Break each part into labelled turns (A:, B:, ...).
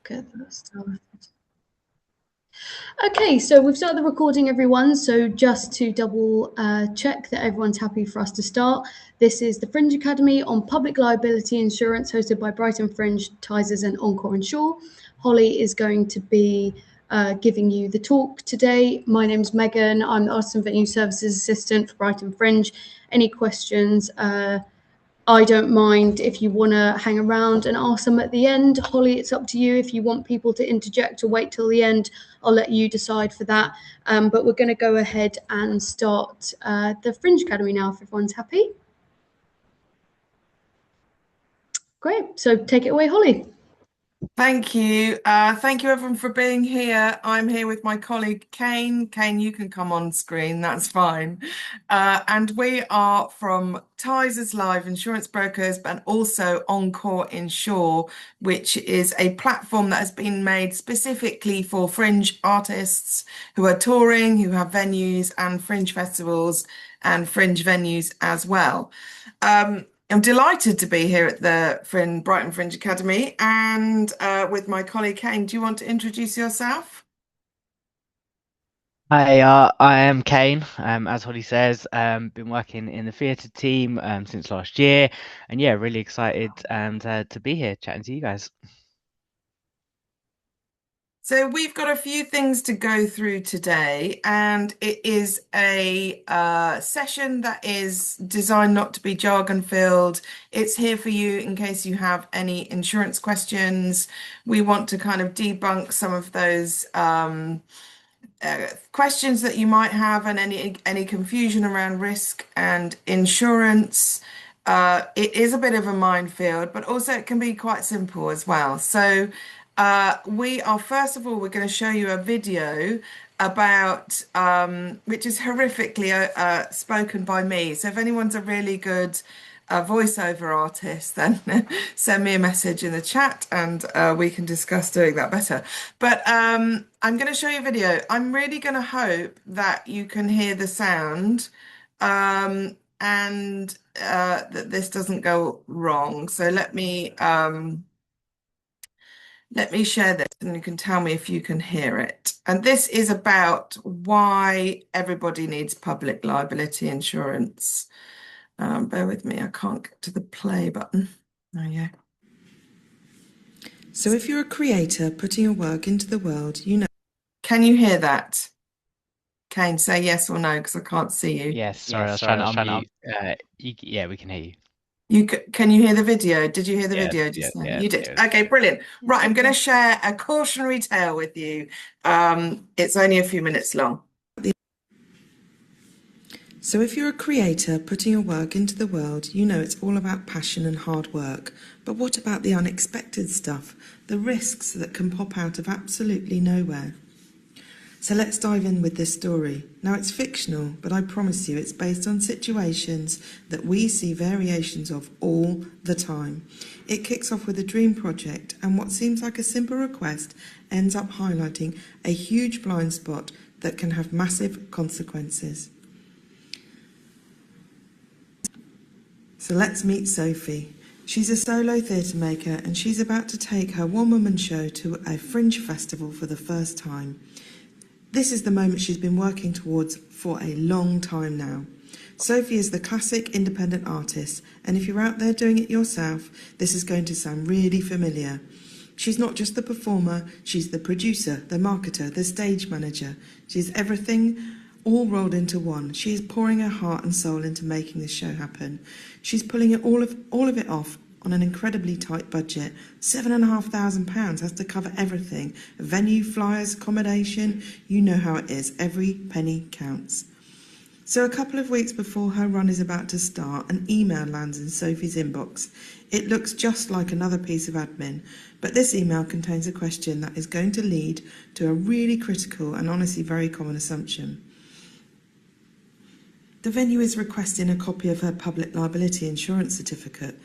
A: Get that started. Okay, so we've started the recording, everyone. So just to double check that everyone's happy for us to start, this is the Fringe Academy on Public Liability Insurance, hosted by Brighton Fringe, Tysers and Encore Insure. Holly is going to be giving you the talk today. My name's Megan. I'm the Artists and Venue Services Assistant for Brighton Fringe. Any questions? I don't mind if you want to hang around and ask them at the end. Holly, it's up to you. If you want people to interject or wait till the end, I'll let you decide for that. But we're going to go ahead and start the Fringe Academy now, if everyone's happy. Great. So take it away, Holly.
B: Thank you. Thank you, everyone, for being here. I'm here with my colleague, Kane. Kane, you can come on screen. That's fine. And we are from Tysers Live Insurance Brokers, but also Encore Insure, which is a platform that has been made specifically for fringe artists who are touring, who have venues and fringe festivals and fringe venues as well. I'm delighted to be here at the Brighton Fringe Academy and with my colleague Kane. Do you want to introduce yourself?
C: Hi, I am Kane. As Holly says, been working in the theatre team since last year, and yeah, really excited to be here chatting to you guys.
B: So we've got a few things to go through today, and it is a session that is designed not to be jargon filled. It's here for you in case you have any insurance questions. We want to kind of debunk some of those questions that you might have and any confusion around risk and insurance. It is a bit of a minefield, but also it can be quite simple as well. So first of all, we're going to show you a video about, which is horrifically spoken by me. So if anyone's a really good voiceover artist, then send me a message in the chat and we can discuss doing that better. But I'm going to show you a video. I'm really going to hope that you can hear the sound and that this doesn't go wrong. So let me share this and you can tell me if you can hear it. And this is about why everybody needs public liability insurance. Bear with me, I can't get to the play button. Oh, yeah. So if you're a creator putting your work into the world, you know. Can you hear that? Kane, say yes or no, because I can't see you.
C: Yes, sorry, I was trying to unmute. Yeah, we can hear you.
B: Can you hear the video? Did you hear the video just now? You did. Okay, brilliant. Right, I'm going to share a cautionary tale with you. It's only a few minutes long. So if you're a creator putting your work into the world, you know it's all about passion and hard work. But what about the unexpected stuff, the risks that can pop out of absolutely nowhere? So let's dive in with this story. Now it's fictional, but I promise you it's based on situations that we see variations of all the time. It kicks off with a dream project, and what seems like a simple request ends up highlighting a huge blind spot that can have massive consequences. So let's meet Sophie. She's a solo theatre maker, and she's about to take her one-woman show to a fringe festival for the first time. This is the moment she's been working towards for a long time now. Sophie is the classic independent artist, and if you're out there doing it yourself, this is going to sound really familiar. She's not just the performer, she's the producer, the marketer, the stage manager. She's everything all rolled into one. She is pouring her heart and soul into making this show happen. She's pulling it all of it off on an incredibly tight budget. £7,500 has to cover everything. Venue, flyers, accommodation, you know how it is. Every penny counts. So a couple of weeks before her run is about to start, an email lands in Sophie's inbox. It looks just like another piece of admin, but this email contains a question that is going to lead to a really critical and honestly very common assumption. The venue is requesting a copy of her public liability insurance certificate.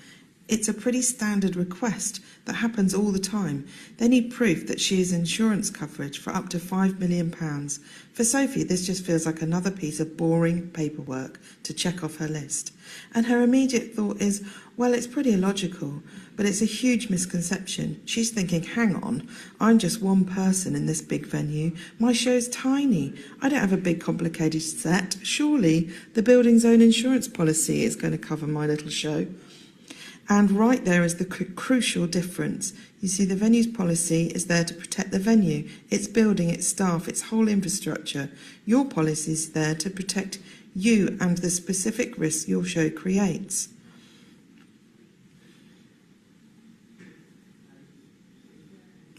B: It's a pretty standard request that happens all the time. They need proof that she has insurance coverage for up to £5 million. For Sophie, this just feels like another piece of boring paperwork to check off her list. And her immediate thought is, well, it's pretty illogical, but it's a huge misconception. She's thinking, hang on, I'm just one person in this big venue. My show's tiny. I don't have a big complicated set. Surely the building's own insurance policy is going to cover my little show. And right there is the crucial difference. You see, the venue's policy is there to protect the venue, its building, its staff, its whole infrastructure. Your policy is there to protect you and the specific risks your show creates.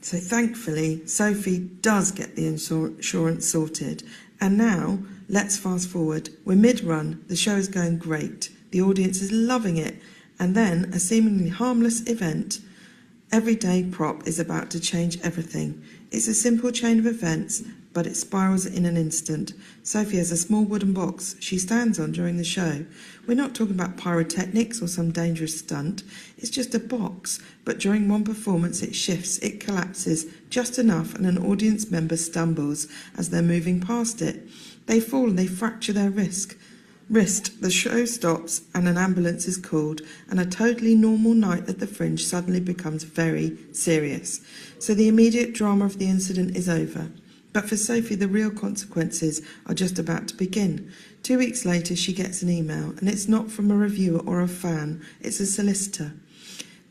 B: So thankfully, Sophie does get the insurance sorted. And now, let's fast forward. We're mid-run, the show is going great, the audience is loving it, and then a seemingly harmless event, everyday prop, is about to change everything. It's a simple chain of events, but it spirals in an instant. Sophie has a small wooden box she stands on during the show. We're not talking about pyrotechnics or some dangerous stunt. It's just a box, but during one performance it shifts, it collapses just enough, and an audience member stumbles as they're moving past it. They fall and they fracture their wrist. The show stops and an ambulance is called, and a totally normal night at the Fringe suddenly becomes very serious. So the immediate drama of the incident is over. But for Sophie, the real consequences are just about to begin. 2 weeks later, she gets an email, and it's not from a reviewer or a fan, it's a solicitor.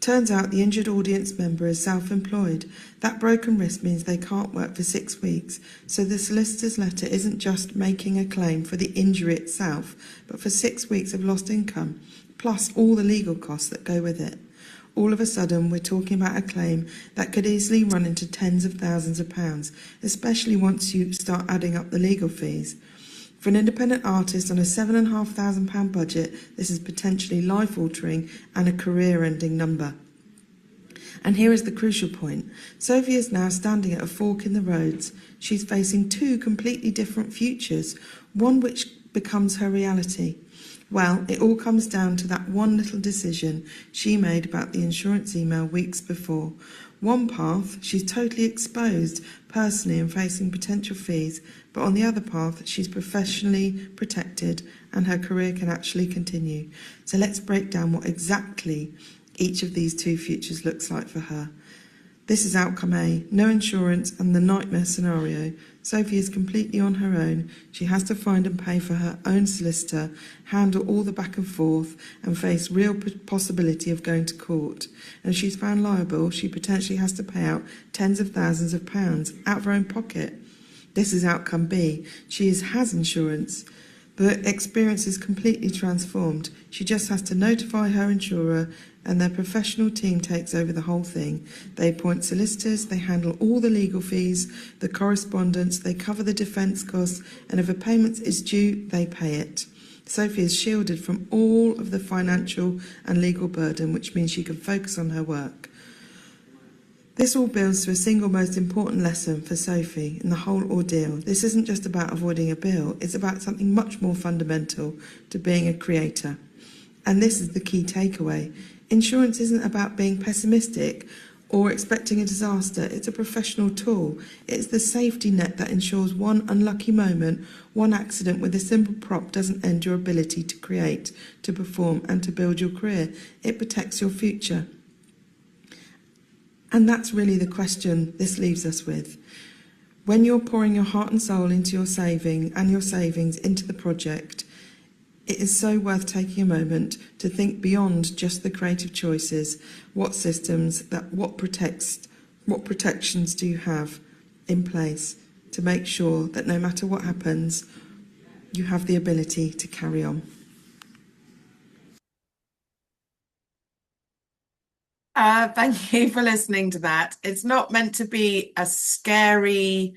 B: Turns out the injured audience member is self-employed. That broken wrist means they can't work for 6 weeks, so the solicitor's letter isn't just making a claim for the injury itself, but for 6 weeks of lost income, plus all the legal costs that go with it. All of a sudden, we're talking about a claim that could easily run into tens of thousands of pounds, especially once you start adding up the legal fees. For an independent artist on a £7,500 budget, this is potentially life-altering and a career-ending number. And here is the crucial point. Sophie is now standing at a fork in the roads. She's facing two completely different futures, one which becomes her reality. Well, it all comes down to that one little decision she made about the insurance email weeks before. One path, she's totally exposed personally and facing potential fees, but on the other path, she's professionally protected and her career can actually continue. So let's break down what exactly each of these two futures looks like for her. This is outcome A, no insurance and the nightmare scenario. Sophie is completely on her own. She has to find and pay for her own solicitor, handle all the back and forth, and face real possibility of going to court. And if she's found liable, she potentially has to pay out tens of thousands of pounds out of her own pocket. This is outcome B. She has insurance. The experience is completely transformed. She just has to notify her insurer and their professional team takes over the whole thing. They appoint solicitors, they handle all the legal fees, the correspondence, they cover the defence costs, and if a payment is due, they pay it. Sophie is shielded from all of the financial and legal burden, which means she can focus on her work. This all builds to a single most important lesson for Sophie in the whole ordeal. This isn't just about avoiding a bill, it's about something much more fundamental to being a creator. And this is the key takeaway. Insurance isn't about being pessimistic or expecting a disaster. It's a professional tool. It's the safety net that ensures one unlucky moment, one accident with a simple prop doesn't end your ability to create, to perform and to build your career. It protects your future. And that's really the question this leaves us with. When you're pouring your heart and soul into your savings into the project, it is so worth taking a moment to think beyond just the creative choices. What systems, what protections do you have in place to make sure that no matter what happens, you have the ability to carry on?
D: Thank you for listening to that. It's not meant to be a scary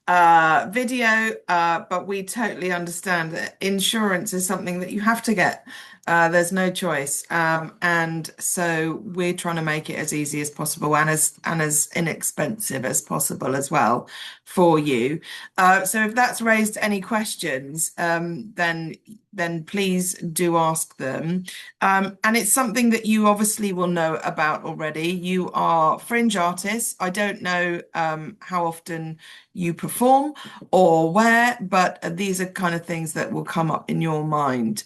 D: video, but we totally understand that insurance is something that you have to get There's no choice. And so we're trying to make it as easy as possible and as inexpensive as possible as well for you. So if that's raised any questions, then please do ask them. And it's something that you obviously will know about already. You are fringe artists. I don't know how often you perform or where, but these are kind of things that will come up in your mind.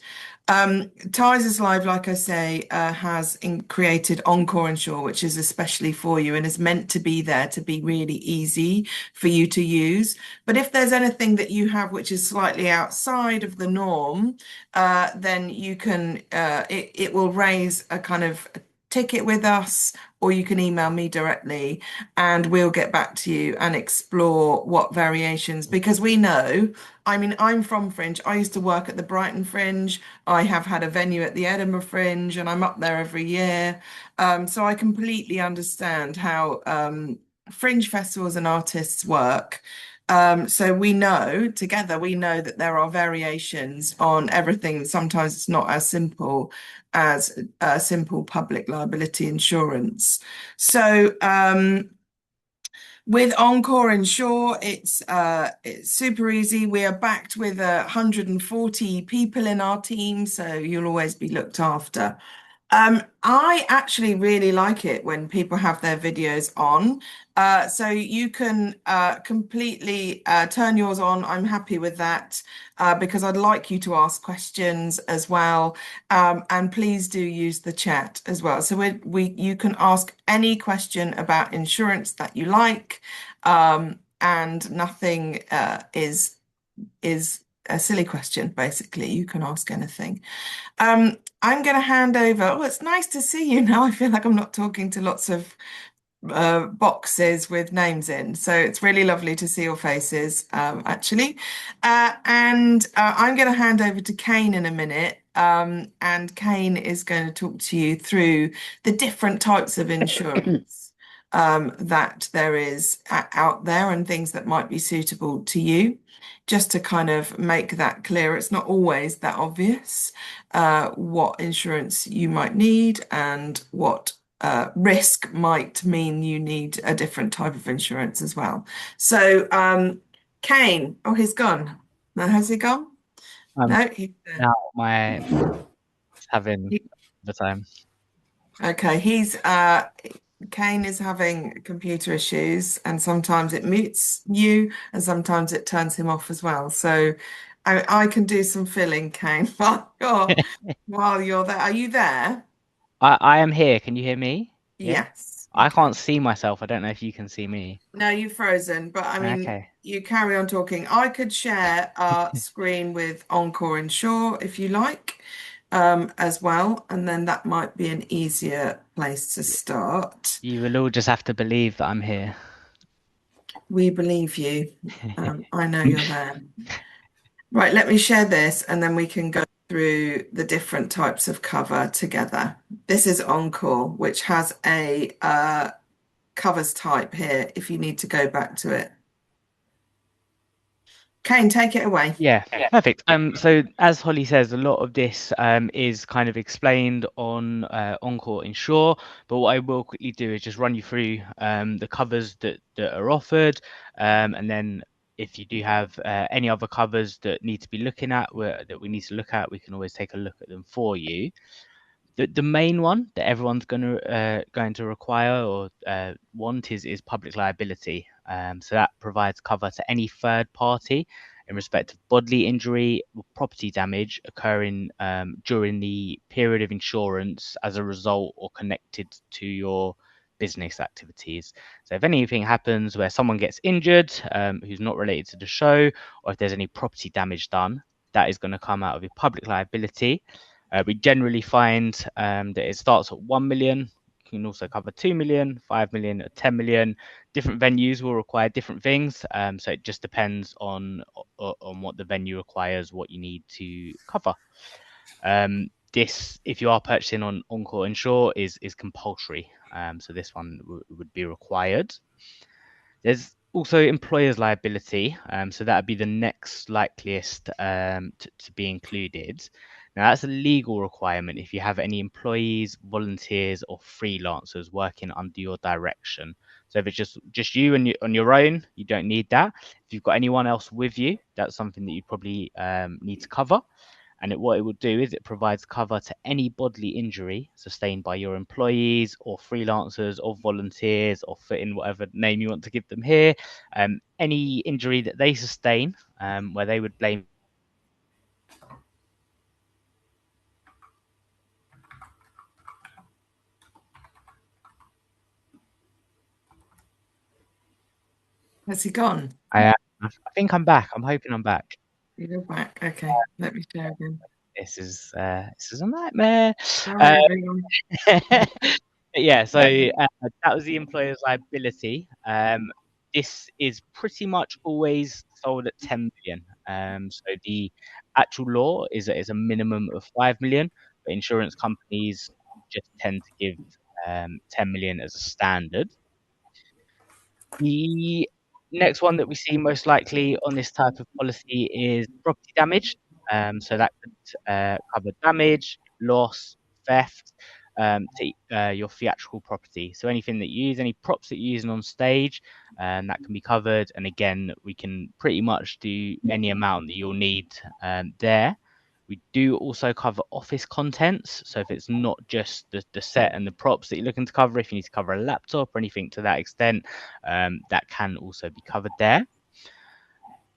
D: Ties Live, like I say, has created Encore Insure, which is especially for you and is meant to be there to be really easy for you to use. But if there's anything that you have which is slightly outside of the norm, then you can, it will raise a kind of ticket with us, or you can email me directly and we'll get back to you and explore what variations, because we know, I mean, I'm from Fringe. I used to work at the Brighton Fringe. I have had a venue at the Edinburgh Fringe and I'm up there every year. So I completely understand how Fringe festivals and artists work. So we know together, we know that there are variations on everything. Sometimes it's not as simple as simple public liability insurance. So with Encore Insure, it's super easy. We are backed with 140 people in our team, so you'll always be looked after. I actually really like it when people have their videos on. So you can completely turn yours on. I'm happy with that because I'd like you to ask questions as well. And please do use the chat as well. So you can ask any question about insurance that you like, and nothing is a silly question, basically. You can ask anything. I'm going to hand over. Oh, it's nice to see you now. I feel like I'm not talking to lots of boxes with names in. So it's really lovely to see your faces, actually. And I'm going to hand over to Kane in a minute. And Kane is going to talk to you through the different types of insurance that there is out there and things that might be suitable to you. Just to kind of make that clear, it's not always that obvious what insurance you might need and what risk might mean you need a different type of insurance as well. So, Kane, oh, he's gone. No, has he gone? No, he's there.
C: Now my having the time.
D: Okay, Kane is having computer issues, and sometimes it mutes you, and sometimes it turns him off as well. So I can do some filling, Kane, while you're there. Are you there?
C: I am here. Can you hear me? Yeah.
D: Yes.
C: I
D: Okay.
C: can't see myself. I don't know if you can see me.
D: No, you've frozen, but I mean,
C: Okay.
D: you carry on talking. I could share our screen with Encore Insure if you like, as well, and then that might be an easier place to start.
C: You will all just have to believe that I'm here.
D: We believe you. I know you're there. Right, let me share this and then we can go through the different types of cover together. This is Encore, which has a covers type here if you need to go back to it. Kane, take it away.
C: Yeah, perfect. So as Holly says, a lot of this is kind of explained on Encore Insure, but what I will quickly do is just run you through the covers that are offered, and then if you do have any other covers that need to be looking at, that we need to look at, we can always take a look at them for you. The main one that everyone's going to require or want is public liability. So that provides cover to any third party in respect of bodily injury or property damage occurring during the period of insurance as a result or connected to your business activities. So if anything happens where someone gets injured who's not related to the show, or if there's any property damage done, that is going to come out of your public liability. We generally find that it starts at 1 million. You can also cover 2 million, 5 million, or 10 million. Different venues will require different things. So it just depends on what the venue requires, what you need to cover. This, if you are purchasing on Encore Insure, is compulsory. So this one would be required. There's also employers liability. So that would be the next likeliest to be included. Now, that's a legal requirement if you have any employees, volunteers, or freelancers working under your direction. So if it's just you and on your own, you don't need that. If you've got anyone else with you, that's something that you probably need to cover. And what it will do is it provides cover to any bodily injury sustained by your employees or freelancers or volunteers, or fit in whatever name you want to give them here. Any injury that they sustain where they would blame.
D: Has he gone?
C: I think I'm back. I'm hoping I'm back.
D: You're back. Okay, let me share again.
C: This is a nightmare.
D: Sorry, everyone.
C: Yeah, so that was the employer's liability. This is pretty much always sold at 10 million. So the actual law is a minimum of 5 million, but insurance companies just tend to give 10 million as a standard. The next one that we see most likely on this type of policy is property damage. So that could cover damage, loss, theft to your theatrical property. So anything that you use, any props that you're using on stage, that can be covered. And again, we can pretty much do any amount that you'll need there. We do also cover office contents. So if it's not just the set and the props that you're looking to cover, if you need to cover a laptop or anything to that extent, that can also be covered there.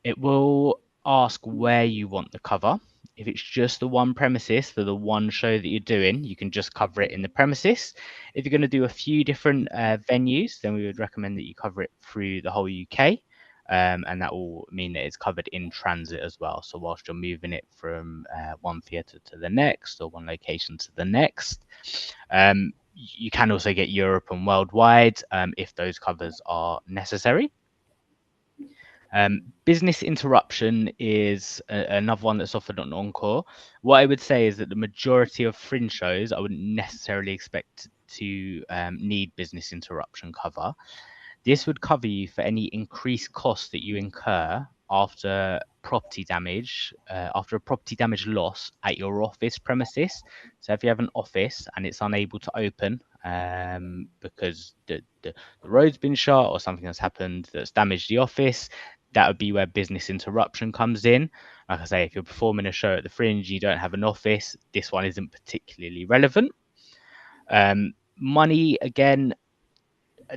C: It will ask where you want the cover. If it's just the one premises for the one show that you're doing, you can just cover it in the premises. If you're going to do a few different venues, then we would recommend that you cover it through the whole UK. And that will mean that it's covered in transit as well. So whilst you're moving it from one theatre to the next or one location to the next, you can also get Europe and worldwide if those covers are necessary. Business interruption is another one that's offered on Encore. What I would say is that the majority of fringe shows, I wouldn't necessarily expect to need business interruption cover. This would cover you for any increased costs that you incur after property damage, after a property damage loss at your office premises. So if you have an office and it's unable to open because the road's been shut or something has happened that's damaged the office, that would be where business interruption comes in. Like I say, if you're performing a show at the Fringe, you don't have an office, this one isn't particularly relevant. Money, again,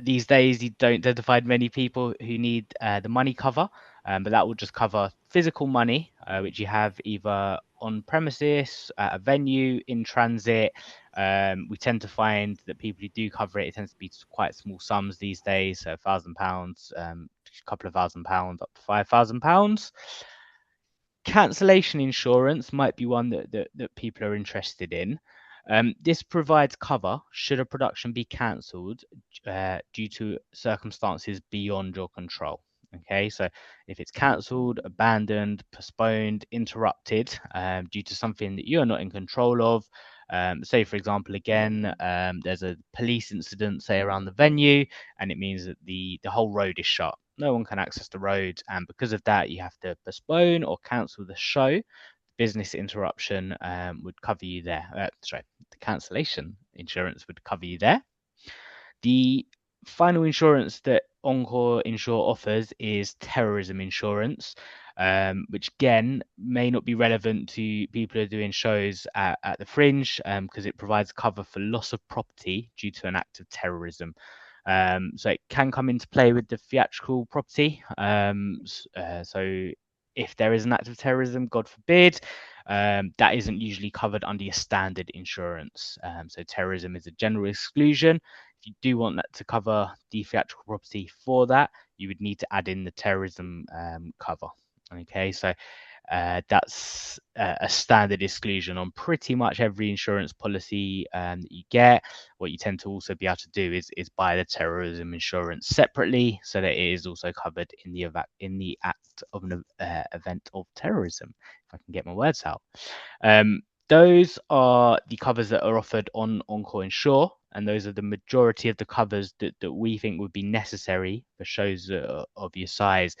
C: these days you don't tend to find many people who need the money cover, but that will just cover physical money, which you have either on premises, at a venue, in transit. We tend to find that people who do cover it, it tends to be quite small sums these days, so £1,000, a couple of £1,000 up to £5,000. Cancellation insurance might be one that people are interested in. This provides cover should a production be cancelled due to circumstances beyond your control. Okay, so if it's cancelled, abandoned, postponed, interrupted due to something that you're not in control of, say for example, again, there's a police incident, say around the venue, and it means that the whole road is shut. No one can access the road, and because of that, you have to postpone or cancel the show. Business interruption would cover you there. The cancellation insurance would cover you there. The final insurance that Encore Insure offers is terrorism insurance, which again may not be relevant to people who are doing shows at the Fringe because it provides cover for loss of property due to an act of terrorism. So it can come into play with the theatrical property. So if there is an act of terrorism, God forbid, that isn't usually covered under your standard insurance. So terrorism is a general exclusion. If you do want that to cover the theatrical property for that, you would need to add in the terrorism cover. Okay, so that's a standard exclusion on pretty much every insurance policy that you get. What you tend to also be able to do is buy the terrorism insurance separately, so that it is also covered in the act of an event of terrorism. If I can get my words out. Those are the covers that are offered on Encore Insure, and those are the majority of the covers that we think would be necessary for shows of your size.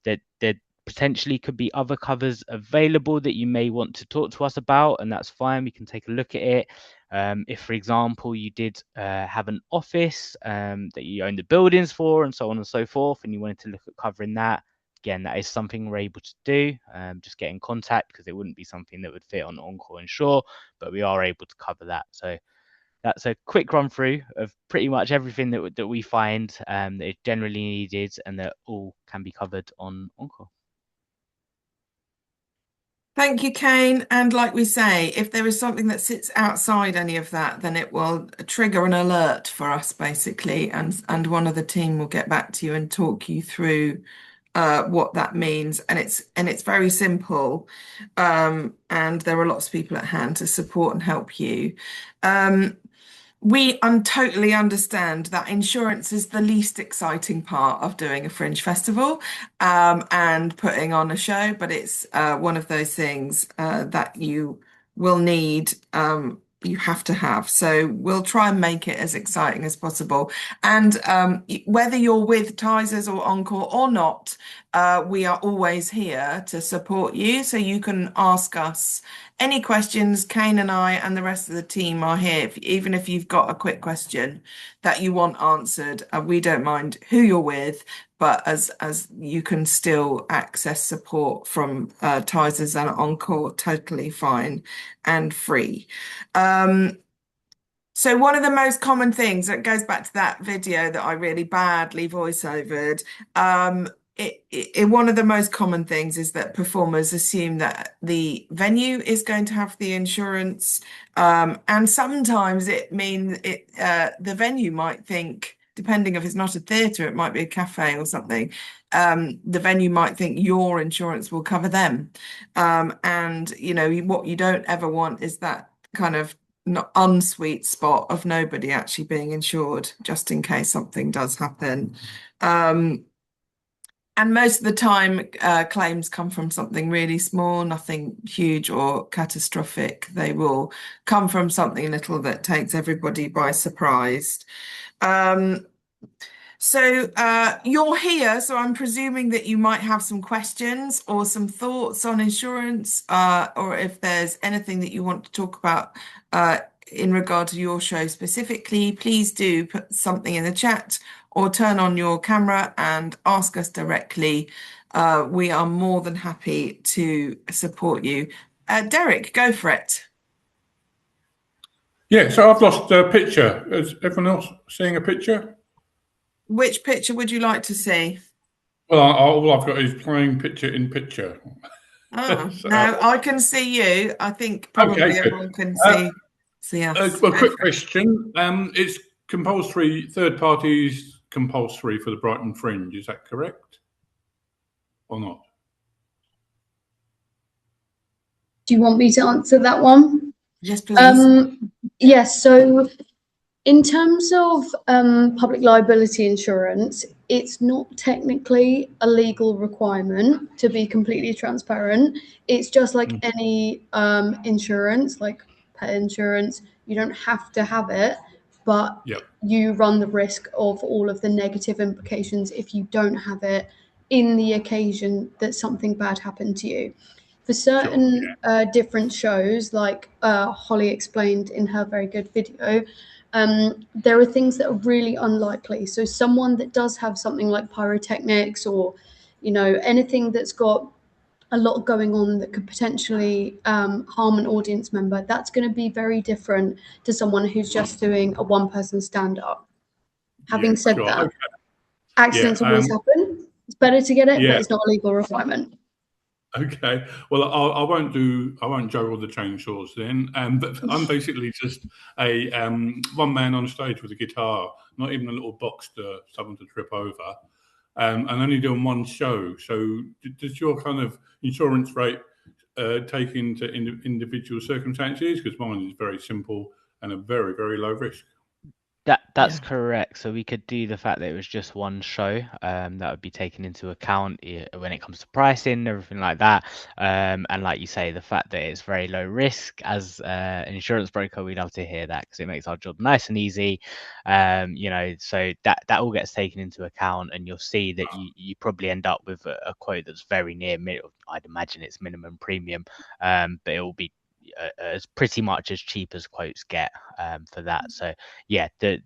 C: That potentially could be other covers available that you may want to talk to us about, and that's fine. We can take a look at it. If, for example, you did have an office that you own the buildings for and so on and so forth, and you wanted to look at covering that, again, that is something we're able to do. Just get in contact, because it wouldn't be something that would fit on Encore Insure, but we are able to cover that. So that's a quick run through of pretty much everything that we find that is generally needed and that all can be covered on Encore.
D: Thank you, Kane. And like we say, if there is something that sits outside any of that, then it will trigger an alert for us, basically, and one of the team will get back to you and talk you through what that means. And it's very simple, and there are lots of people at hand to support and help you. We totally understand that insurance is the least exciting part of doing a Fringe festival and putting on a show, but it's one of those things that you will need, you have to have. So we'll try and make it as exciting as possible. And whether you're with Tysers or Encore or not, we are always here to support you. So you can ask us any questions. Kane and I and the rest of the team are here. Even if you've got a quick question that you want answered, we don't mind who you're with, but as you can still access support from Tysers and Encore, totally fine and free. So one of the most common things that goes back to that video that I really badly voiceovered, one of the most common things is that performers assume that the venue is going to have the insurance, and sometimes it means the venue might think, depending if it's not a theatre, it might be a cafe or something. The venue might think your insurance will cover them, and what you don't ever want is that kind of unsweet spot of nobody actually being insured, just in case something does happen. And most of the time, claims come from something really small, nothing huge or catastrophic. They will come from something little that takes everybody by surprise. So you're here, so I'm presuming that you might have some questions or some thoughts on insurance, or if there's anything that you want to talk about in regard to your show specifically, please do put something in the chat or turn on your camera and ask us directly. We are more than happy to support you. Derek, go for it.
E: Yeah, so I've lost a picture. Is everyone else seeing a picture?
D: Which picture would you like to see?
E: Well, all I've got is playing picture in picture.
D: Oh, so, no, I can see you. I think probably everyone can see us.
E: Well, quick question. It's compulsory, third parties compulsory for the Brighton Fringe. Is that correct or not?
A: Do you want me to answer that one?
D: Yes, please.
A: Yes, so in terms of public liability insurance, it's not technically a legal requirement, to be completely transparent. It's just like any insurance, like pet insurance. You don't have to have it, but you run the risk of all of the negative implications if you don't have it in the occasion that something bad happened to you. For certain different shows, like Holly explained in her very good video, there are things that are really unlikely. So someone that does have something like pyrotechnics or, anything that's got a lot going on that could potentially harm an audience member, that's going to be very different to someone who's just doing a one-person stand-up. Having said that, accidents always happen. It's better to get it, but it's not a legal requirement.
E: Okay, well, I won't juggle the chainsaws then, but I'm basically just a one man on stage with a guitar, not even a little box to someone to trip over, and only doing one show. So does your kind of insurance rate take into individual circumstances? Because mine is very simple and a very, very low risk.
C: That's correct. So we could do the fact that it was just one show. That would be taken into account when it comes to pricing, everything like that. And like you say, the fact that it's very low risk. As an insurance broker, we love to hear that because it makes our job nice and easy. So that all gets taken into account, and you'll see that you probably end up with a quote that's very near. I'd imagine it's minimum premium, but it will be as pretty much as cheap as quotes get for that. So yeah, the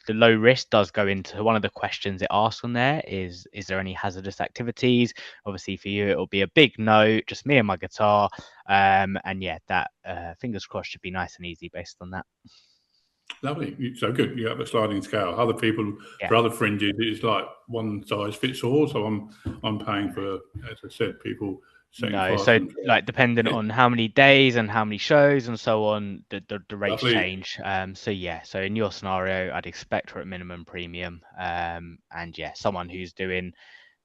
C: low risk does go into one of the questions it asks on there is there any hazardous activities? Obviously for you it'll be a big no, just me and my guitar, and yeah, that fingers crossed should be nice and easy based on that.
E: Lovely. So good. You have a sliding scale. Other people, for other fringes, it's like one size fits all. So I'm paying for, as I said, people setting fires.
C: So like depending on how many days and how many shows and so on, the rates change. So in your scenario, I'd expect her at minimum premium. And yeah, someone who's doing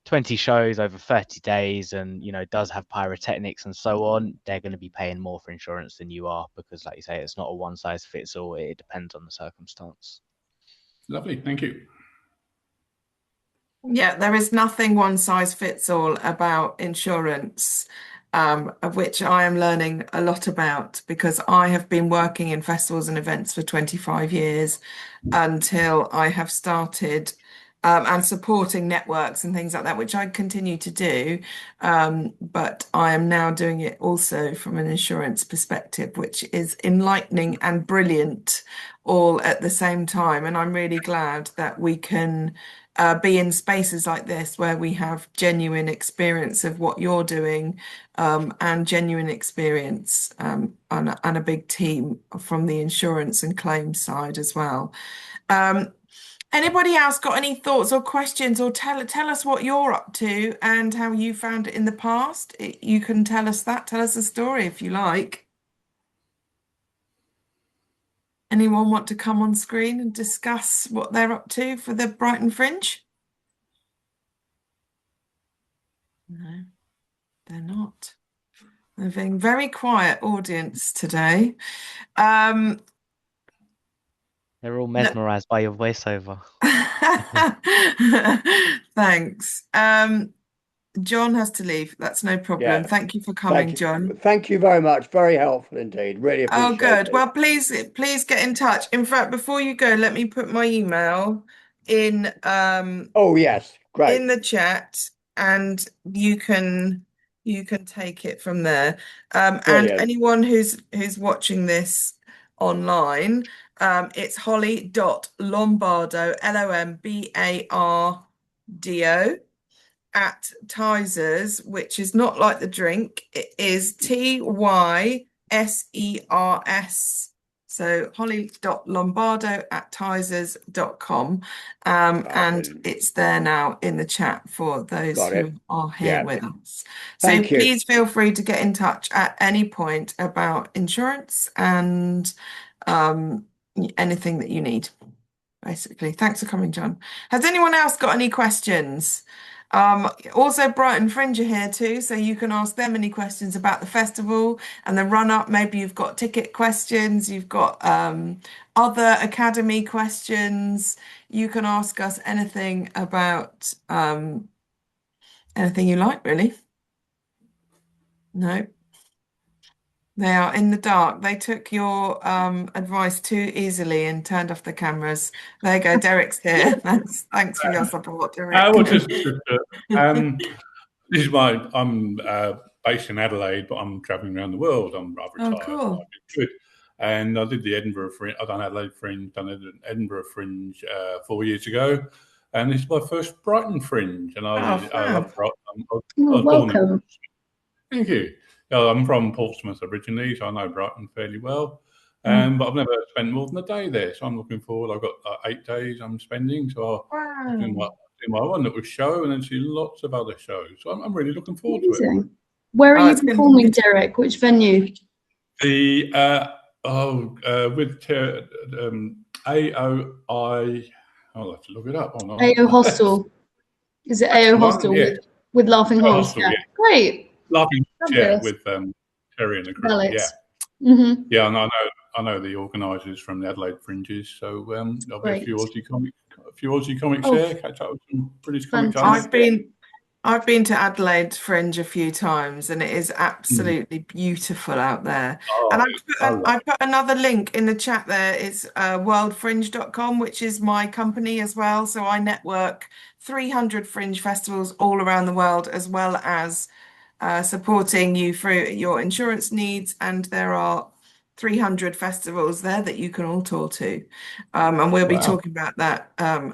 C: 20 shows over 30 days and does have pyrotechnics and so on, they're going to be paying more for insurance than you are, because like you say, it's not a one size fits all. It depends on the circumstance.
E: Lovely, thank you.
D: Yeah, there is nothing one size fits all about insurance, of which I am learning a lot about, because I have been working in festivals and events for 25 years until I have started and supporting networks and things like that, which I continue to do. But I am now doing it also from an insurance perspective, which is enlightening and brilliant all at the same time. And I'm really glad that we can be in spaces like this where we have genuine experience of what you're doing, and genuine experience and a big team from the insurance and claims side as well. Anybody else got any thoughts or questions, or tell us what you're up to and how you found it in the past? You can tell us that. Tell us a story if you like. Anyone want to come on screen and discuss what they're up to for the Brighton Fringe? No, they're not. They're being very quiet audience today.
C: They're all mesmerized by your voiceover.
D: Thanks. John has to leave. That's no problem.
F: Yeah.
D: Thank you for coming, John.
F: Thank you very much. Very helpful indeed. Really appreciate it.
D: Oh, good. Well, please get in touch. In fact, before you go, let me put my email in.
F: Oh yes, great.
D: In the chat, and you can take it from there. And anyone who's watching this online, it's holly.lombardo, LOMBARDO at Tysers, which is not like the drink. It is TYSERS. So holly.lombardo at tysers.com. And it's there now in the chat for those who are here with us. So please feel free to get in touch at any point about insurance and anything that you need, basically. Thanks for coming, John. Has anyone else got any questions? Also, Brighton Fringe are here too, so you can ask them any questions about the festival and the run-up. Maybe you've got ticket questions, you've got other academy questions. You can ask us anything about anything you like, really. No. They are in the dark. They took your advice too easily and turned off the cameras. There you go, Derek's here. Thanks for your support, Derek.
E: This is I'm based in Adelaide, but I'm travelling around the world. I'm rather retired.
D: Cool.
E: And I did the Edinburgh Fringe. I've done Adelaide Fringe, done Edinburgh Fringe 4 years ago, and this is my first Brighton Fringe. And I love Brighton.
A: Welcome.
E: Thank you. I'm from Portsmouth originally, so I know Brighton fairly well. But I've never spent more than a day there, so I'm looking forward. I've got 8 days I'm spending, so I'll do my one little show and then see lots of other shows. So I'm really looking forward to it.
A: Where are you performing, Derek? Which venue?
E: The with AOI. I'll have to look it up.
A: AO Hostel. Is it AO Hostel with Laughing Horse?
E: Yeah.
A: Great.
E: Laughing, with Terry and the crew.
A: Alex.
E: Yeah, and I I know the organisers from the Adelaide Fringes, so there'll be
A: Great.
E: a few Aussie comics
A: Oh,
E: there. Catch up with some British comics. I
A: fantastic.
D: I've been to Adelaide Fringe a few times, and it is absolutely beautiful out there. And I put another link in the chat there. It's worldfringe.com, which is my company as well. So I network 300 fringe festivals all around the world, as well as supporting you through your insurance needs. And there are 300 festivals there that you can all tour to. And we'll be talking about that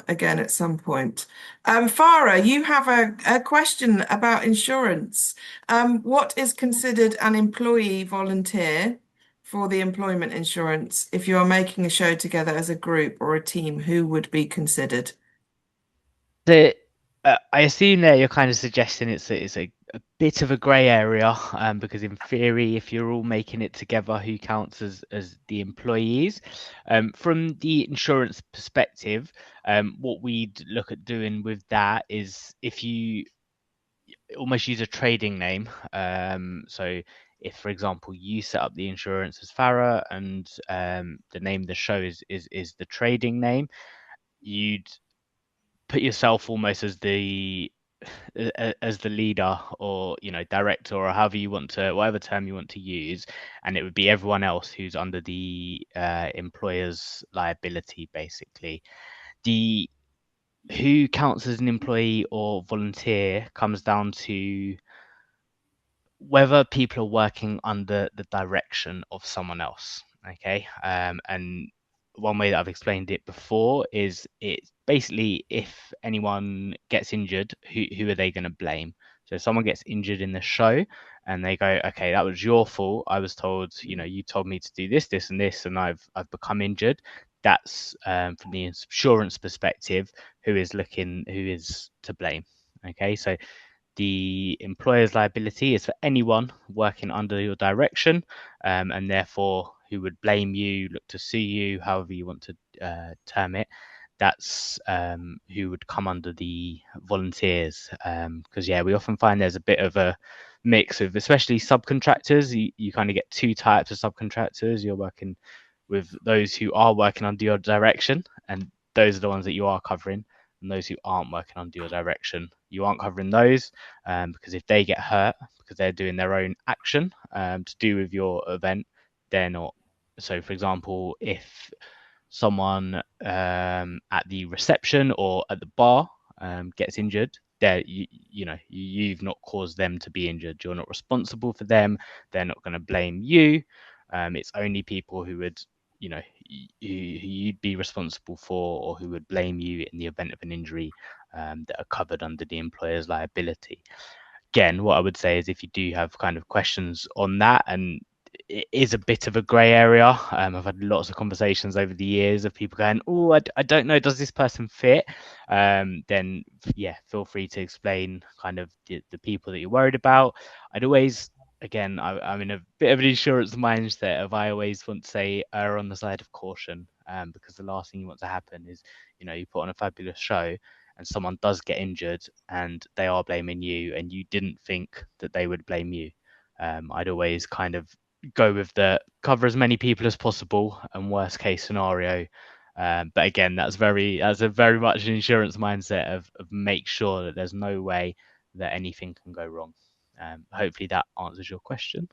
D: again at some point. Farah, you have a question about insurance. What is considered an employee volunteer for the employment insurance? If you are making a show together as a group or a team, who would be considered?
C: I assume there you're kind of suggesting it's a bit of a grey area, because in theory, if you're all making it together, who counts as the employees? From the insurance perspective, what we'd look at doing with that is if you almost use a trading name. So if, for example, you set up the insurance as Farah and the name of the show is the trading name, you'd put yourself almost as the leader, or director, or however you want to, whatever term you want to use, and it would be everyone else who's under the employer's liability. Basically, the who counts as an employee or volunteer comes down to whether people are working under the direction of someone else. Okay, and one way that I've explained it before is it's basically if anyone gets injured, who are they going to blame? So if someone gets injured in the show and they go, okay, that was your fault. I was told, you told me to do this, this, and this, and I've become injured. That's from the insurance perspective, who is to blame. Okay, so the employer's liability is for anyone working under your direction, and therefore who would blame you, look to sue you, however you want to term it. That's who would come under the volunteers. Because we often find there's a bit of a mix of, especially subcontractors. You kind of get two types of subcontractors. You're working with those who are working under your direction, and those are the ones that you are covering. And those who aren't working under your direction, you aren't covering those, because if they get hurt because they're doing their own action to do with your event, they're not. So, for example, if someone at the reception or at the bar gets injured, you've not caused them to be injured. You're not responsible for them. They're not going to blame you. It's only people who would who you'd be responsible for, or who would blame you in the event of an injury, that are covered under the employer's liability. Again, what I would say is if you do have kind of questions on that, and it is a bit of a grey area. I've had lots of conversations over the years of people going, oh, I don't know, does this person fit? Then feel free to explain kind of the people that you're worried about. I'd always, again, I'm in a bit of an insurance mindset of, I always want to say err on the side of caution, because the last thing you want to happen is, you put on a fabulous show and someone does get injured and they are blaming you and you didn't think that they would blame you. I'd always kind of go with the cover as many people as possible and worst case scenario. But again, that's a very much an insurance mindset of make sure that there's no way that anything can go wrong. Hopefully that answers your question.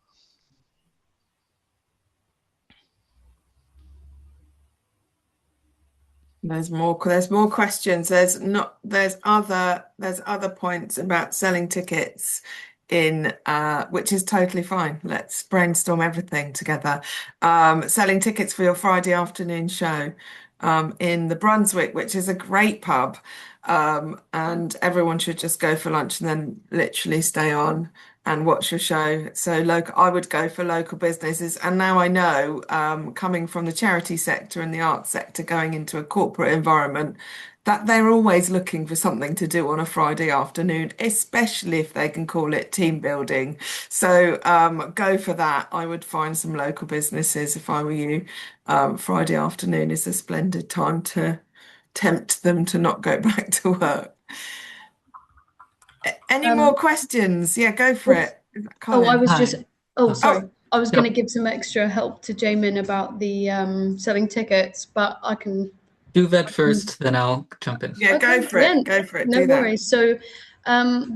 D: There's more questions. There's other points about selling tickets in which is totally fine. Let's brainstorm everything together. Selling tickets for your Friday afternoon show in the Brunswick, which is a great pub. And everyone should just go for lunch and then literally stay on and watch your show. So I would go for local businesses. And now I know, coming from the charity sector and the arts sector, going into a corporate environment, that they're always looking for something to do on a Friday afternoon, especially if they can call it team building. So go for that. I would find some local businesses if I were you. Friday afternoon is a splendid time to tempt them to not go back to work. Any more questions? Yeah, go for it.
A: I was
D: Colin.
A: just. Oh, sorry. I was going to give some extra help to Jamin about the selling tickets, but I can
G: do that first, then I'll jump in.
D: Yeah, go for it. Go for it.
A: No
D: Do that.
A: worries. So,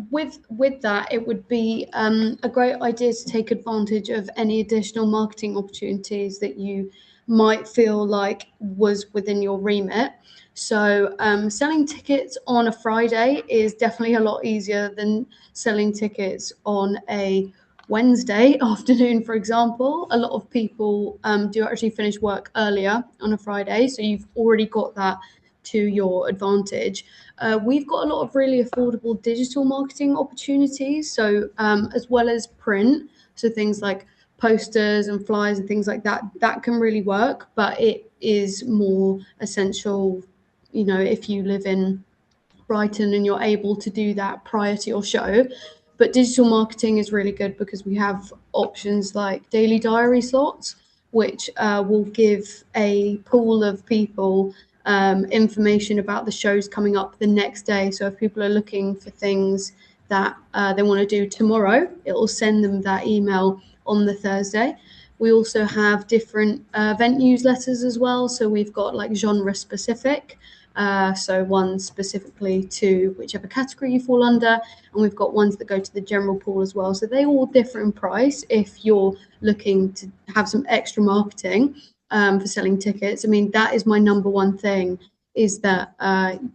A: with that, it would be a great idea to take advantage of any additional marketing opportunities that you might feel like was within your remit. So, selling tickets on a Friday is definitely a lot easier than selling tickets on a Wednesday afternoon, for example. A lot of people do actually finish work earlier on a Friday, so you've already got that to your advantage. We've got a lot of really affordable digital marketing opportunities, so as well as print, so things like posters and flyers and things like that, that can really work, but it is more essential, if you live in Brighton and you're able to do that prior to your show. But digital marketing is really good because we have options like daily diary slots, which will give a pool of people information about the shows coming up the next day. So if people are looking for things that they want to do tomorrow, it will send them that email on the Thursday. We also have different event newsletters as well. So we've got like genre specific. So one specifically to whichever category you fall under, and we've got ones that go to the general pool as well. So they all differ in price if you're looking to have some extra marketing for selling tickets. I mean, that is my number one thing, is that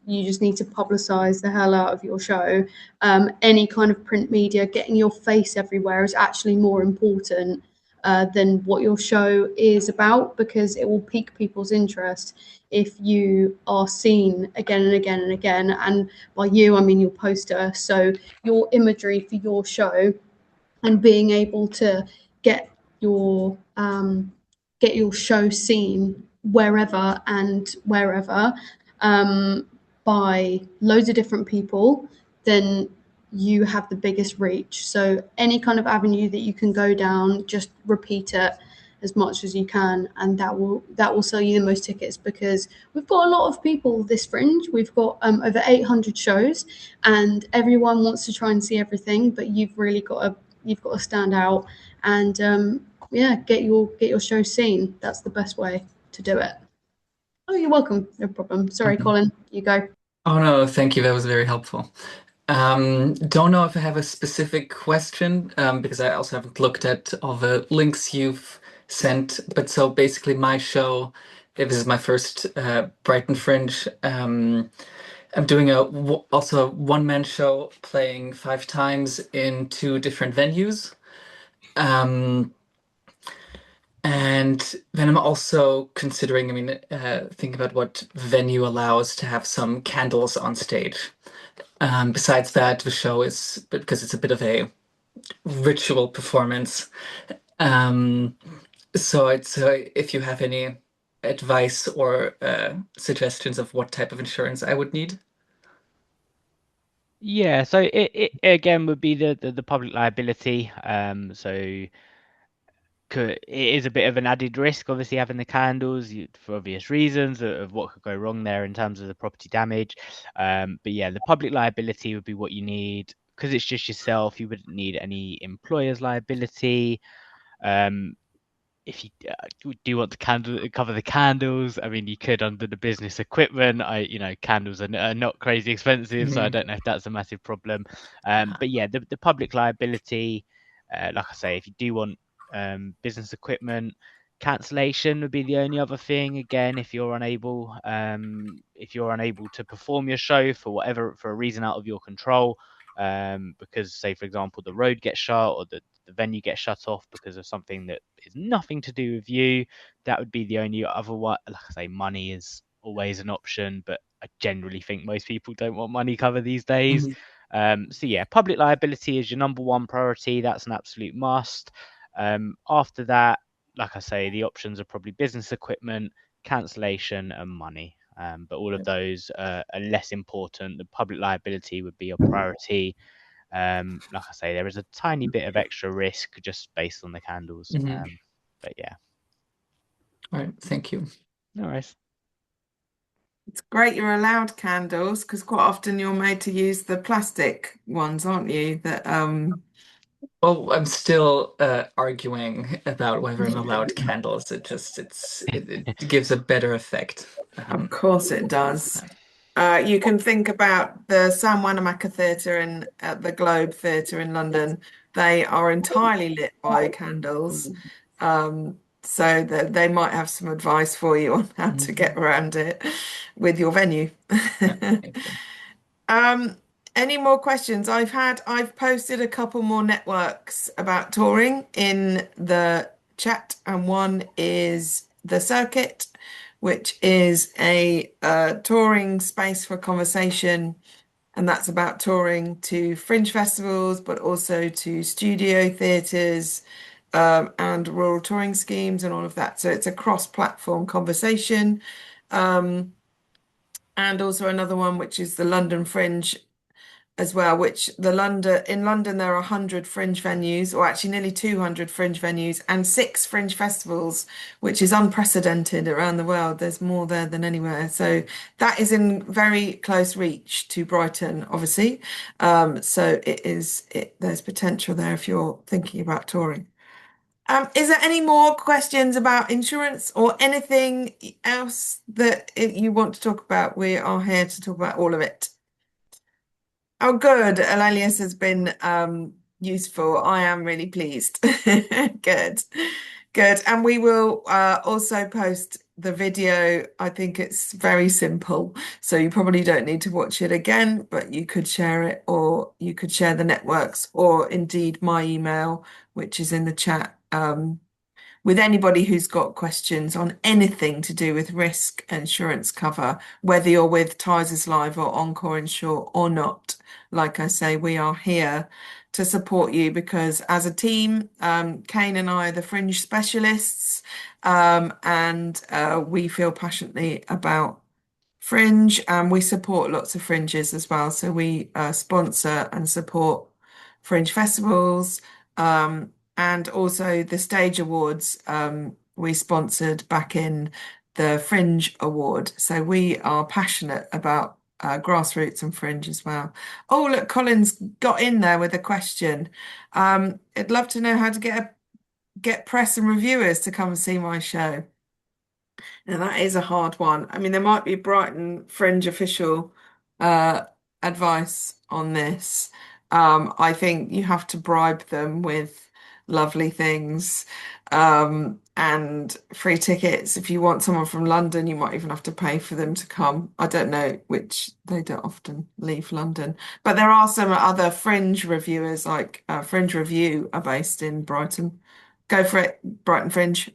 A: you just need to publicize the hell out of your show. Any kind of print media, getting your face everywhere is actually more important than what your show is about, because it will pique people's interest if you are seen again and again and again. And by you, I mean your poster. So your imagery for your show and being able to get your show seen wherever and wherever by loads of different people, then you have the biggest reach. So any kind of avenue that you can go down, just repeat it as much as you can, and that will sell you the most tickets, because we've got a lot of people this Fringe. We've got over 800 shows, and everyone wants to try and see everything, but you've really got to stand out and get your show seen. That's the best way to do it. Oh, you're welcome. No problem. Sorry, Colin, you go.
G: Oh no, thank you. That was very helpful. Don't know if I have a specific question, because I also haven't looked at all the links you've sent. But so basically my show, this is my first Brighton Fringe. I'm doing also a one-man show, playing 5 times in 2 different venues. And then I'm also considering, thinking about what venue allows to have some candles on stage. Besides that, the show is, because it's a bit of a ritual performance. So if you have any advice or suggestions of what type of insurance I would need.
C: Yeah, so it again would be the public liability. So it is a bit of an added risk, obviously, having the candles for obvious reasons of what could go wrong there in terms of the property damage. But yeah, the public liability would be what you need, because it's just yourself. You wouldn't need any employer's liability. If you do want to cover the candles, I mean, you could under the business equipment. Candles are not crazy expensive, so I don't know if that's a massive problem. But yeah, the public liability, like I say, if you do want business equipment, cancellation would be the only other thing. Again, if you're unable to perform your show for a reason out of your control, because say for example the road gets shut or the venue gets shut off because of something that is nothing to do with you, that would be the only other one. Like I say, money is always an option, but I generally think most people don't want money cover these days. So yeah, public liability is your number one priority. That's an absolute must. After that, like I say, the options are probably business equipment, cancellation, and money. But all of those are less important. The public liability would be a priority. Like I say, there is a tiny bit of extra risk just based on the candles. But yeah.
G: All right, thank you.
C: No worries.
D: It's great you're allowed candles, because quite often you're made to use the plastic ones, aren't you? That
G: Well, I'm still arguing about whether I'm allowed candles. It gives a better effect.
D: Of course it does. You can think about the Sam Wanamaker Theatre and at the Globe Theatre in London. They are entirely lit by candles. So that they might have some advice for you on how to get around it with your venue. Any more questions? I've posted a couple more networks about touring in the chat, and one is the Circuit, which is a touring space for conversation, and that's about touring to fringe festivals, but also to studio theatres and rural touring schemes and all of that. So it's a cross-platform conversation. And also another one, which is the London Fringe as well, which in London there are 100 fringe venues, or actually nearly 200 fringe venues, and 6 fringe festivals, which is unprecedented around the world. There's more there than anywhere. So that is in very close reach to Brighton, obviously. So there's potential there if you're thinking about touring. Is there any more questions about insurance or anything else that you want to talk about? We are here to talk about all of it. Oh, good. Elalius has been useful. I am really pleased. Good. Good. And we will also post the video. I think it's very simple. So you probably don't need to watch it again, but you could share it, or you could share the networks, or indeed my email, which is in the chat, with anybody who's got questions on anything to do with risk insurance cover, whether you're with Tysers Live or Encore Insure or not. Like I say, we are here to support you because as a team, Kane and I are the fringe specialists, and we feel passionately about fringe, and we support lots of fringes as well. So we sponsor and support fringe festivals, and also the Stage Awards. We sponsored back in the Fringe Award. So we are passionate about grassroots and fringe as well. Oh, look, Colin's got in there with a question. I'd love to know how to get press and reviewers to come and see my show. Now that is a hard one. I mean, there might be Brighton Fringe official advice on this. I think you have to bribe them with lovely things and free tickets. If you want someone from London, you might even have to pay for them to come. I don't know, which they don't often leave London. But there are some other fringe reviewers, like Fringe Review are based in Brighton. Go for it, Brighton Fringe.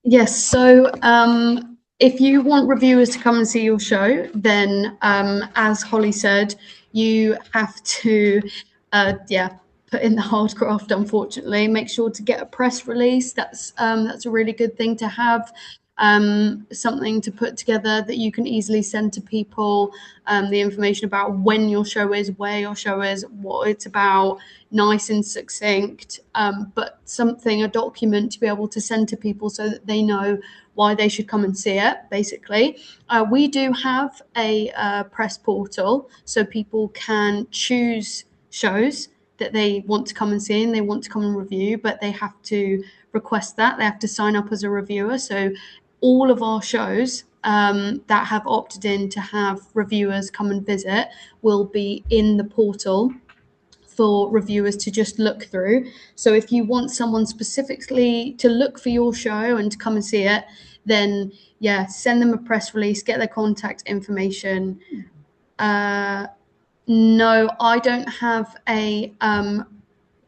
A: Yes, so if you want reviewers to come and see your show, then as Holly said, you have to, put in the hard graft, unfortunately. Make sure to get a press release. That's a really good thing to have. Something to put together that you can easily send to people, the information about when your show is, where your show is, what it's about, nice and succinct, but a document to be able to send to people so that they know why they should come and see it, basically. We do have a press portal, so people can choose shows that they want to come and see and they want to come and review, but they have to request that. They have to sign up as a reviewer. So all of our shows that have opted in to have reviewers come and visit will be in the portal for reviewers to just look through. So if you want someone specifically to look for your show and to come and see it, then send them a press release, get their contact information. No, I don't have a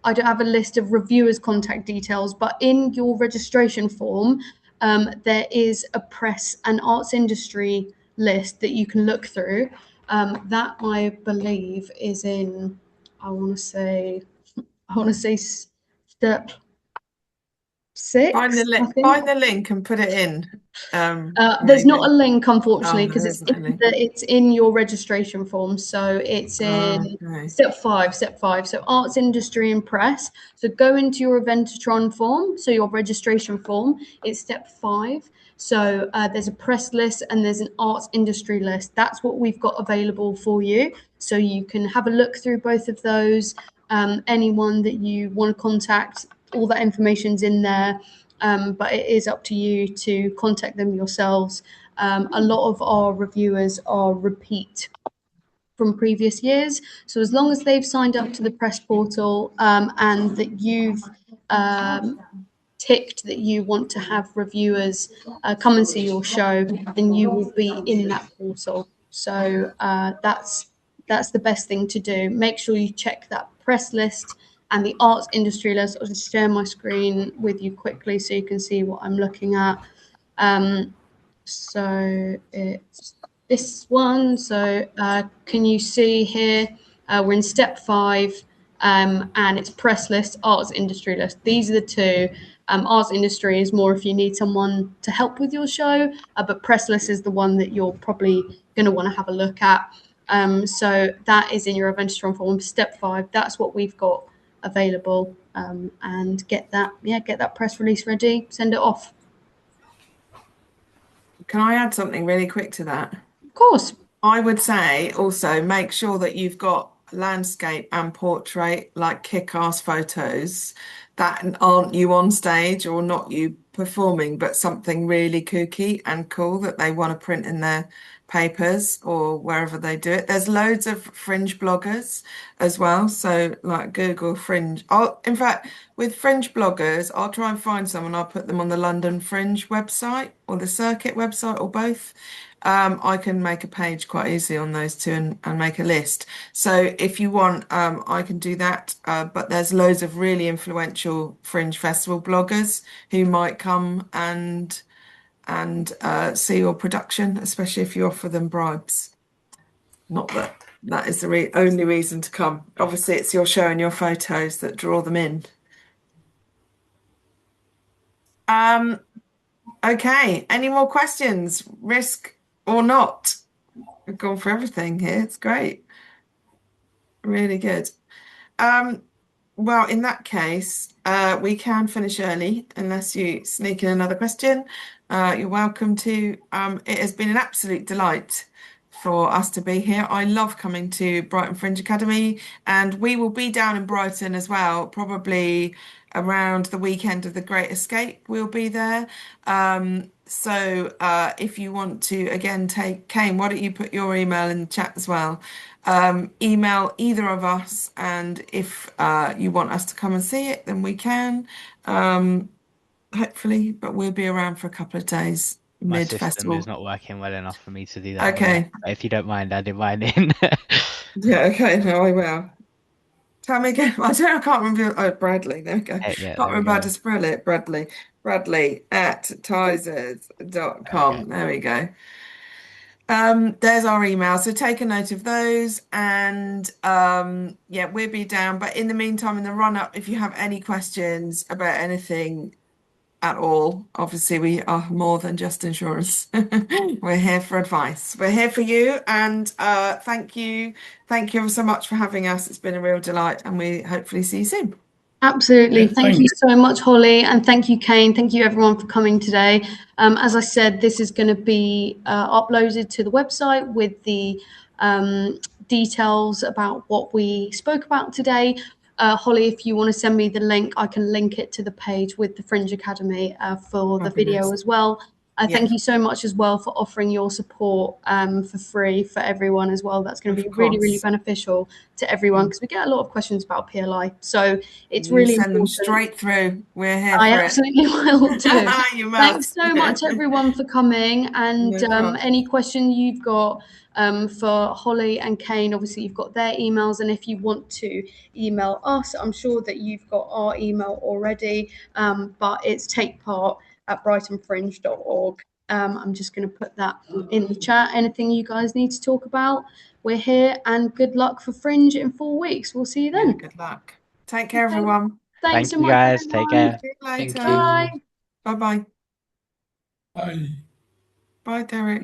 A: list of reviewers' contact details, but in your registration form, there is a press and arts industry list that you can look through. That I believe is in, I want to say step 6.
D: Find the link and put it in.
A: There's not a link, unfortunately, because
D: it's
A: in your registration form. So it's in step 5. So arts, industry, and press. So go into your Eventatron form. So your registration form. It's step 5. So there's a press list and there's an arts industry list. That's what we've got available for you. So you can have a look through both of those. anyone that you want to contact. All that information's in there, but it is up to you to contact them yourselves. A lot of our reviewers are repeat from previous years, so as long as they've signed up to the press portal and that you've ticked that you want to have reviewers come and see your show, then you will be in that portal. So that's the best thing to do. Make sure you check that press list and the arts industry list. I'll just share my screen with you quickly so you can see what I'm looking at. So it's this one. So can you see here? We're in step 5, and it's press list, arts industry list. These are the two. Arts industry is more if you need someone to help with your show, but press list is the one that you're probably going to want to have a look at. So that is in your Adventure form, step 5. That's what we've got available, and get that press release ready, send it off.
D: Can I add something really quick to that?
A: Of course.
D: I would say also make sure that you've got landscape and portrait, like kick-ass photos that aren't you on stage or not you performing, but something really kooky and cool that they want to print in their papers or wherever they do it. There's loads of Fringe bloggers as well. So like Google Fringe. In fact, with Fringe bloggers, I'll try and find someone. I'll put them on the London Fringe website or the Circuit website or both. I can make a page quite easily on those two and make a list. So if you want, I can do that. But there's loads of really influential Fringe Festival bloggers who might come and see your production, especially if you offer them bribes. Not that that is the only reason to come. Obviously, it's your show and your photos that draw them in. Okay, any more questions? Risk or not? We've gone for everything here. It's great. Really good. Well, in that case, we can finish early unless you sneak in another question. You're welcome to. It has been an absolute delight for us to be here. I love coming to Brighton Fringe Academy, and we will be down in Brighton as well, probably around the weekend of the Great Escape. We'll be there. So if you want to, again, Kane, why don't you put your email in the chat as well? Email either of us, and if you want us to come and see it, then we can, hopefully, but we'll be around for a couple of days mid-festival.
C: My system is not working well enough for me to do that.
D: Okay.
C: If you don't mind adding mine in.
D: Yeah, okay, no, I will. Tell me again. I can't remember. Oh, Bradley. There we go.
C: Yeah,
D: Can't remember how to spell it. Bradley at tizers.com. There we go. There's our email. So take a note of those, and yeah, we'll be down. But in the meantime, in the run up, if you have any questions about anything at all, obviously we are more than just insurance. We're here for advice. We're here for you, and thank you ever so much for having us. It's been a real delight, and we hopefully see you soon.
A: Absolutely. Yeah, thank you so much, Holly, and thank you, Kane. Thank you everyone for coming today. As I said, this is going to be uploaded to the website with the details about what we spoke about today. Holly, if you want to send me the link, I can link it to the page with the Fringe Academy for the video as well. Thank you so much as well for offering your support for free for everyone as well. That's going to be really, really beneficial to everyone, because we get a lot of questions about PLI. So it's really
D: send
A: important.
D: Them straight through. We're here
A: I
D: for
A: absolutely will do.
D: You must.
A: Thanks so much, everyone, for coming. And any question you've got for Holly and Kane, obviously you've got their emails. And if you want to email us, I'm sure that you've got our email already, but it's takepart@brightonfringe.org. I'm just going to put that in the chat. Anything you guys need to talk about, we're here, and good luck for Fringe in 4 weeks. We'll see you then.
D: Yeah, good luck. Take care, everyone.
A: Thanks so much,
C: guys.
A: everyone.
C: Take care.
D: See you later.
G: Thank you.
D: Bye-bye.
E: Bye.
D: Bye, Derek.